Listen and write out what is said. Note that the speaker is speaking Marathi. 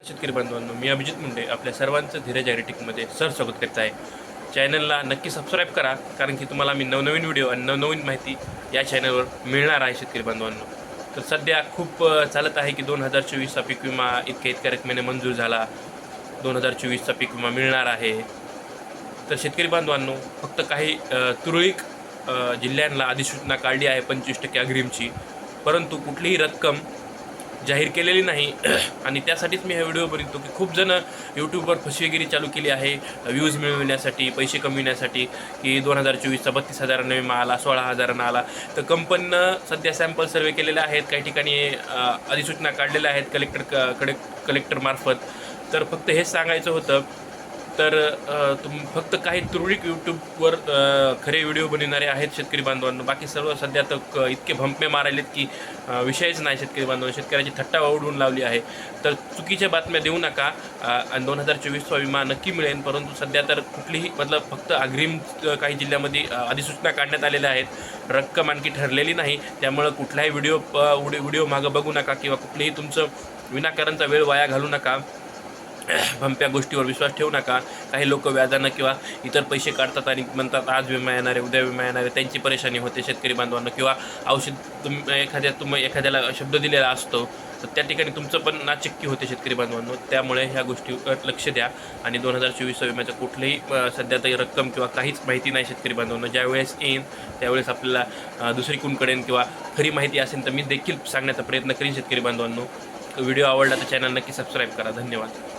शेतकरी बांधवांनो, मी अभिजित मुंडे आपल्या सर्वांचं धीरज ॲग्रीटेकमध्ये स्वागत करत आहे. चॅनलला नक्की सबस्क्राईब करा, कारण की तुम्हाला मी नवनवीन व्हिडिओ आणि नवनवीन माहिती या चॅनलवर मिळणार आहे. शेतकरी बांधवांनो, तर सध्या खूप चालत आहे की 2024चा पीक विमा इतक्या रकमेने मंजूर झाला, 2024चा पीक विमा मिळणार आहे. तर शेतकरी बांधवांनो, फक्त काही तुरळक जिल्ह्यांना अधिसूचना काढली आहे 25% अग्रिमची, परंतु कुठलीही रक्कम जाहीर केलेली नाही. आणि त्यासाठीच मी हा व्हिडिओ बनवतो की खूप जण यूट्यूबवर फसवेगिरी चालू केली आहे व्ह्यूज मिळविण्यासाठी, पैसे कमविण्यासाठी, की 2024चा 32,000 विमा आला, 16,000 आला. तर कंपनीनं सध्या सॅम्पल सर्वे केलेले आहेत, काही ठिकाणी अधिसूचना काढलेल्या आहेत कलेक्टरमार्फत. तर फक्त हेच सांगायचं होतं. तर फक्त काही तुरळक यूट्यूबवर खरे व्हिडिओ बनविणारे आहेत शेतकरी बांधवांनो. बाकी सर्व सध्या तर इतके भंपे मारायलेत की विषयच नाही. शेतकरी बांधवांनो, शेतकऱ्याची थट्टा उडवून लावली आहे. तर चुकीच्या बातम्या देऊ नका. आणि 2024चा विमा नक्की मिळेल, परंतु सध्या तर कुठलीही फक्त अग्रिम काही जिल्ह्यामध्ये अधिसूचना काढण्यात आलेल्या आहेत. रक्कम आणखी ठरलेली नाही. त्यामुळं कुठलाही व्हिडिओ मागं बघू नका किंवा कुठलीही तुमचं विनाकारणचा वेळ वाया घालू नका. भंप्या गोष्टीवर विश्वास ठेवू नका. काही लोक व्याजानं किंवा इतर पैसे काढतात आणि म्हणतात आज विमा येणार आहे, उद्या विमा येणार आहे. त्यांची परेशानी होते शेतकरी बांधवांना. किंवा औषध एखाद्याला शब्द दिलेला असतो, तर त्या ठिकाणी तुमचं पण नाचक्की होते शेतकरी बांधवांनो. त्यामुळे ह्या गोष्टीवर लक्ष द्या. आणि 2024 विम्याचं कुठलंही सध्या तरी रक्कम किंवा काहीच माहिती नाही शेतकरी बांधवांनो. ज्यावेळेस येईन त्यावेळेस आपल्याला दुसरीकडून कळेल किंवा खरी माहिती असेल तर मी देखील सांगण्याचा प्रयत्न करीन शेतकरी बांधवांनो. व्हिडिओ आवडला तर चॅनल नक्की सबस्क्राईब करा. धन्यवाद.